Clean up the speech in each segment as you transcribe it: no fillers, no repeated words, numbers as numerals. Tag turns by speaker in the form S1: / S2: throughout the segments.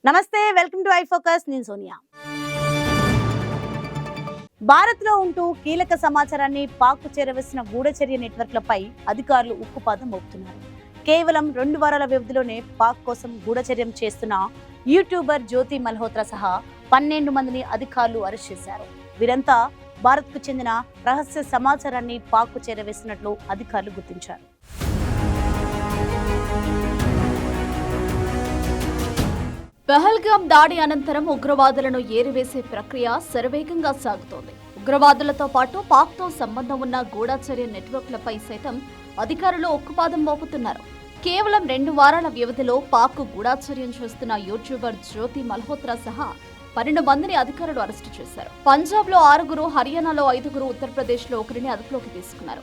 S1: నమస్తే, welcome to I focus. నేను సోనియా. భారత్లో ఉంటూ కీలక సమాచారాన్ని పాక్కు చేరవేసిన గూఢచర్య నెట్వర్క్లపై అధికారులు ఉక్కుపాదం మోపుతున్నారు. కేవలం 2 వారాల వ్యవధిలోనే పాక్ కోసం గూఢచర్యం చేస్తున్న యూట్యూబర్ జ్యోతి మల్హోత్రా సహా 12 మందిని అధికారులు అరెస్ట్ చేశారు. వీరంతా భారత్కు చెందిన రహస్య సమాచారాన్ని పాక్కు చేరవేసినట్లు అధికారులు గుర్తించారు.
S2: పహల్గామ్ దాడి అనంతరం ఉగ్రవాదులను ఏరివేసే ప్రక్రియ శరవేగంగా సాగుతోంది. ఉగ్రవాదులతో పాటు పాక్తో సంబంధం ఉన్న గూఢచర్య నెట్వర్క్లపై సైతం అధికారులు ఉక్కుపాదం మోపుతున్నారు. కేవలం 2 వారాల వ్యవధిలో పాక్ గూఢచర్యం చేస్తున్న యూట్యూబర్ జ్యోతి మల్హోత్రా సహా 12 మందిని అధికారులు అరెస్టు చేశారు. పంజాబ్లో 6, హర్యానాలో 5, ఉత్తరప్రదేశ్లో 1 అదుపులోకి తీసుకున్నారు.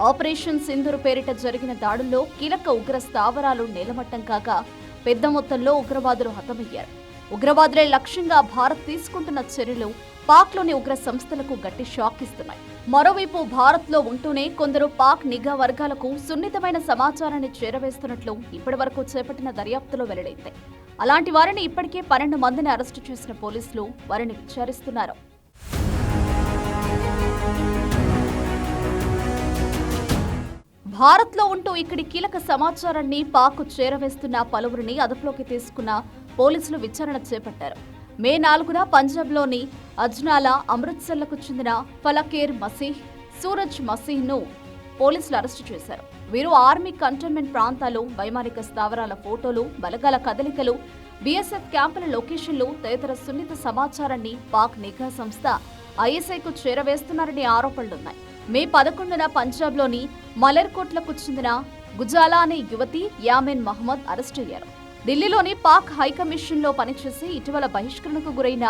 S2: ఆపరేషన్ సింధూర్ పేరిట జరిగిన దాడుల్లో కీలక ఉగ్ర స్థావరాలు నేలమట్టం కాగా పెద్ద మొత్తంలో ఉగ్రవాదులు హతమయ్యారు. ఉగ్రవాదులే లక్ష్యంగా భారత్ తీసుకుంటున్న చర్యలు పాక్లోని ఉగ్ర సంస్థలకు గట్టి షాక్ ఇస్తున్నాయి. మరోవైపు భారత్లో ఉంటూనే కొందరు పాక్ నిఘా వర్గాలకు సున్నితమైన సమాచారాన్ని చేరవేస్తున్నట్లు ఇప్పటివరకు చేపట్టిన దర్యాప్తులో వెల్లడైంది. అలాంటి వారిని ఇప్పటికే 12 మందిని అరెస్టు చేసిన పోలీసులు వారిని విచారిస్తున్నారు. భారత్లో ఉంటూ ఇక్కడి కీలక సమాచారాన్ని పాక్ చేరవేస్తున్న పలువురిని అదుపులోకి తీసుకున్న పోలీసులు విచారణ చేపట్టారు. మే 4న పంజాబ్లోని అజ్నాలా, అమృత్సర్లకు చెందిన ఫలకేర్ మసీహ్, సూరజ్ మసీహ్ను పోలీసులు అరెస్టు చేశారు. వీరు ఆర్మీ కంటోన్మెంట్ ప్రాంతాలు, వైమానిక స్థావరాల ఫోటోలు, బలగాల కదలికలు, బీఎస్ఎఫ్ క్యాంపుల లొకేషన్లు తదితర సున్నిత సమాచారాన్ని పాక్ నిఘా సంస్థ ఐఎస్ఐకు చేరవేస్తున్నారని ఆరోపణలున్నాయి. మే 11న పంజాబ్లోని మలర్కోట్లకు చెందిన గుజాలా అనే యువతి యామిన్ మహమ్మద్ అరెస్టు అయ్యారు. ఢిల్లీలోని పాక్ హైకమిషన్లో పనిచేసి ఇటీవల బహిష్కరణకు గురైన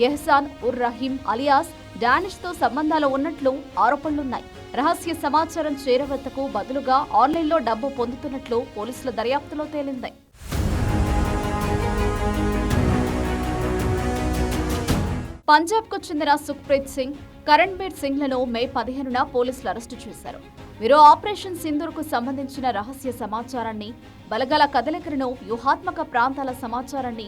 S2: ఎహ్సాన్ ఉర్ రహీం అలియాస్ డానిష్తో సంబంధాలు ఉన్నట్లు ఆరోపణలున్నాయి. రహస్య సమాచారం చేరవేతకు బదులుగా ఆన్లైన్లో డబ్బు పొందుతున్నట్లు పోలీసుల దర్యాప్తులో తేలింది. పంజాబ్కు చెందిన సుఖ్ప్రీత్ సింగ్, కరణ్బీర్ సింగ్లను మే 15న పోలీసులు అరెస్టు చేశారు. వీరు ఆపరేషన్ సింధూర్కు సంబంధించిన రహస్య సమాచారాన్ని, బలగాల కదలికలను, వ్యూహాత్మక ప్రాంతాల సమాచారాన్ని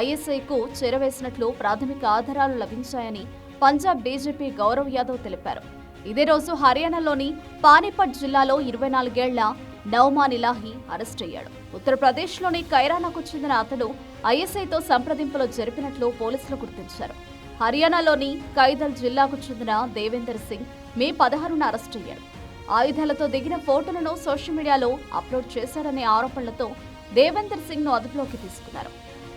S2: ఐఎస్ఐకు చేరవేసినట్లు ప్రాథమిక ఆధారాలు లభించాయని పంజాబ్ డీజీపీ గౌరవ్ యాదవ్ తెలిపారు. ఇదే రోజు హర్యానాలోని పానీపట్ జిల్లాలో 24 ఏళ్ల నౌమాన్ ఇలాహీ అరెస్ట్ అయ్యాడు. ఉత్తరప్రదేశ్లోని కైరానాకు చెందిన అతడు ఐఎస్ఐతో సంప్రదింపులు జరిపినట్లు పోలీసులు గుర్తించారు. హర్యానాలోని కైదల్ జిల్లాకు చెందిన దేవేందర్ సింగ్ మే 16న అరెస్ట్ అయ్యాడు. ఆయుధాలతో దిగిన ఫోటోలను సోషల్ మీడియాలో అప్లోడ్ చేశాడనే ఆరోపణలతో దేవేందర్ సింగ్ ను అదుపులోకి తీసుకున్నారు.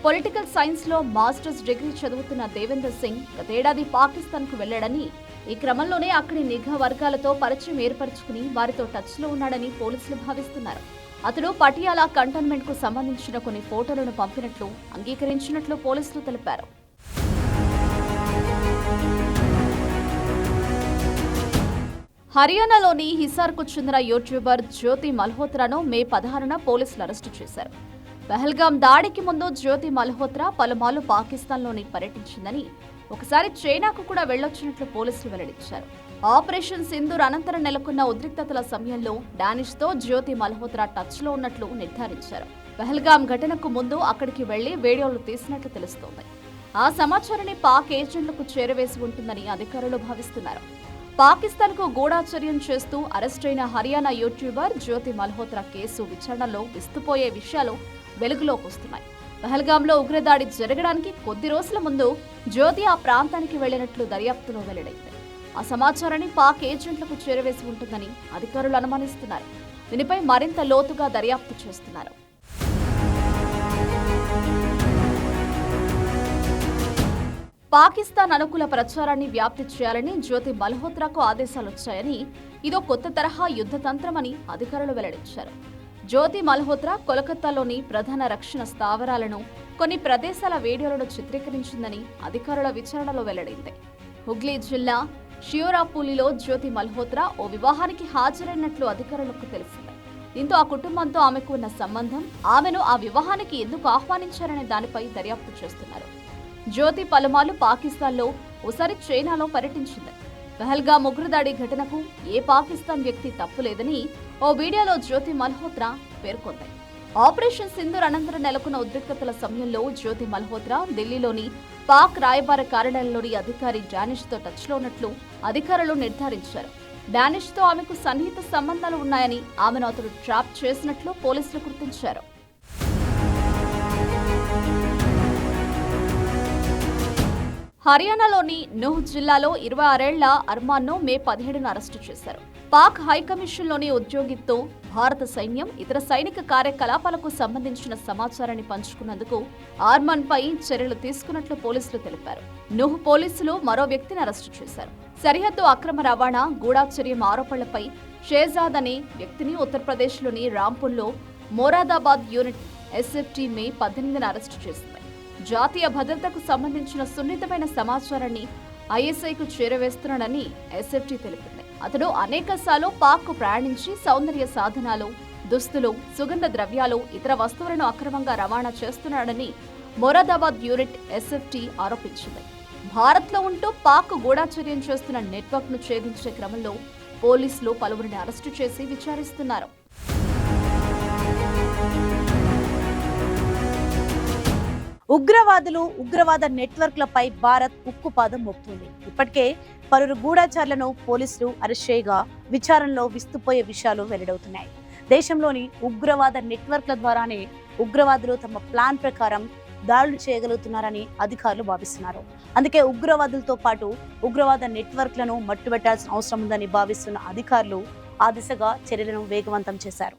S2: పొలిటికల్ సైన్స్ లో మాస్టర్స్ డిగ్రీ చదువుతున్న దేవేందర్ సింగ్ గతేడాది పాకిస్తాన్ కు వెళ్లాడని, ఈ క్రమంలోనే అక్కడి నిఘా వర్గాలతో పరిచయం ఏర్పరచుకుని వారితో టచ్ లో ఉన్నాడని పోలీసులు భావిస్తున్నారు. అతడు పటియాలా కంటోన్మెంట్ కు సంబంధించిన కొన్ని ఫోటోలను పంపినట్లు అంగీకరించినట్లు పోలీసులు తెలిపారు. హర్యానాలోని హిసార్కు చెందిన యూట్యూబర్ జ్యోతి మల్హోత్రాను మే 16న పోలీసులు అరెస్టు చేశారు. పహల్గామ్ దాడికి ముందు జ్యోతి మల్హోత్రా పలుమార్లు పాకిస్తాన్లోని పర్యటించిందని, ఒకసారి చైనాకు కూడా వెళ్లొచ్చినట్లు పోలీసులు వెల్లడించారు. ఆపరేషన్ సింధూర్ అనంతరం నెలకొన్న ఉద్రిక్తతల సమయంలో డానిష్తో జ్యోతి మల్హోత్రా టచ్లో ఉన్నట్లు నిర్ధారించారు. పహల్గామ్ ఘటనకు ముందు అక్కడికి వెళ్లి వీడియోలు తీసినట్లు తెలుస్తోంది. ఆ సమాచారాన్ని పాక్ ఏజెంట్లకు చేరవేసి ఉంటుందని అధికారులు భావిస్తున్నారు. పాకిస్తాన్కు గూఢాచర్యం చేస్తూ అరెస్టైన హర్యానా యూట్యూబర్ జ్యోతి మల్హోత్రా కేసు విచారణలో విస్తుపోయే విషయాలు వెలుగులోకి వస్తున్నాయి. పహల్గామ్లో ఉగ్రదాడి జరగడానికి కొద్ది రోజుల ముందు జ్యోతి ఆ ప్రాంతానికి వెళ్లినట్లు దర్యాప్తులో వెల్లడైంది. ఆ సమాచారాన్ని పాక్ ఏజెంట్లకు చేరవేసి ఉంటుందని అధికారులు అనుమానిస్తున్నారు. దీనిపై మరింత లోతుగా దర్యాప్తు చేస్తున్నారు. పాకిస్తాన్ అనుకూల ప్రచారాన్ని వ్యాప్తి చేయాలని జ్యోతి మల్హోత్రాకు ఆదేశాలు వచ్చాయని, ఇదో కొత్త తరహా యుద్ధ తంత్రమని అధికారులు వెల్లడించారు. జ్యోతి మల్హోత్రా కోల్కతాలోని ప్రధాన రక్షణ స్థావరాలను, కొన్ని ప్రదేశాల వీడియోలను చిత్రీకరించిందని అధికారుల విచారణలో వెల్లడైంది. హుగ్లీ జిల్లా షియోరాపూలిలో జ్యోతి మల్హోత్రా ఓ వివాహానికి హాజరైనట్లు అధికారులకు తెలిసింది. దీంతో ఆ కుటుంబంతో ఆమెకు ఉన్న సంబంధం, ఆమెను ఆ వివాహానికి ఎందుకు ఆహ్వానించారనే దానిపై దర్యాప్తు చేస్తున్నారు. జ్యోతి పలుమార్లు పాకిస్తాన్లో, ఓసారి చైనాలో పర్యటించింది. పహల్గామ్ ఉగ్రదాడి ఘటనకు ఏ పాకిస్తాన్ వ్యక్తి తప్పులేదని ఓ వీడియోలో జ్యోతి మల్హోత్రా పేర్కొంది. ఆపరేషన్ సింధూర్ అనంతరం నెలకొన్న ఉద్రిక్తతల సమయంలో జ్యోతి మల్హోత్రా ఢిల్లీలోని పాక్ రాయబార కార్యాలయంలోని అధికారి డానిష్తో టచ్లో ఉన్నట్లు అధికారులు నిర్ధారించారు. డానిష్తో ఆమెకు సన్నిహిత సంబంధాలు ఉన్నాయని, ఆమెను అతడు ట్రాప్ చేసినట్లు పోలీసులు గుర్తించారు. హర్యానాలోని నూహ్ జిల్లాలో 26 ఏళ్ల అర్మాన్ను మే 17న అరెస్టు చేశారు. పాక్ హైకమిషన్లోని ఉద్యోగితో భారత సైన్యం ఇతర సైనిక కార్యకలాపాలకు సంబంధించిన సమాచారాన్ని పంచుకున్నందుకు ఆర్మాన్పై చర్యలు తీసుకున్నట్లు పోలీసులు తెలిపారు. నూహ్ పోలీసులు మరో వ్యక్తిని అరెస్టు చేశారు. సరిహద్దు అక్రమ రవాణా, గూఢాచర్యం ఆరోపణలపై షేజాద్ అనే వ్యక్తిని ఉత్తరప్రదేశ్లోని రాంపూర్లో మోరాదాబాద్ యూనిట్ ఎస్ఎఫ్టీ మే 18న అరెస్టు చేసింది. జాతీయ భద్రతకు సంబంధించిన సున్నితమైన సమాచారాన్ని ఐఎస్ఐకు చేరవేస్తున్నాడని ఎస్ఎఫ్టీ తెలిపింది. అతడు అనేకసార్లు పాక్కు ప్రయాణించి సౌందర్య సాధనాలు, దుస్తులు, సుగంధ ద్రవ్యాలు, ఇతర వస్తువులను అక్రమంగా రవాణా చేస్తున్నాడని మొరాదాబాద్ యూనిట్ ఎస్ఎఫ్టీ ఆరోపించింది. భారత్లో ఉంటూ పాక్ గూఢాచర్యం చేస్తున్న నెట్వర్క్ను ఛేదించే క్రమంలో పోలీసులు పలువురిని అరెస్టు చేసి విచారిస్తున్నారు.
S1: ఉగ్రవాద నెట్వర్క్లపై భారత్ ఉక్కుపాదం మోపుతుంది. ఇప్పటికే పలువురు గూఢాచారులను పోలీసులు అరెస్ట్ చేయగా విచారణలో విస్తుపోయే విషయాలు వెల్లడవుతున్నాయి. దేశంలోని ఉగ్రవాద నెట్వర్క్ల ద్వారానే ఉగ్రవాదులు తమ ప్లాన్ ప్రకారం దాడులు చేయగలుగుతున్నారని అధికారులు భావిస్తున్నారు. అందుకే ఉగ్రవాదులతో పాటు ఉగ్రవాద నెట్వర్క్లను మట్టుబెట్టాల్సిన అవసరం ఉందని భావిస్తున్న అధికారులు ఆ దిశగా చర్యలను వేగవంతం చేశారు.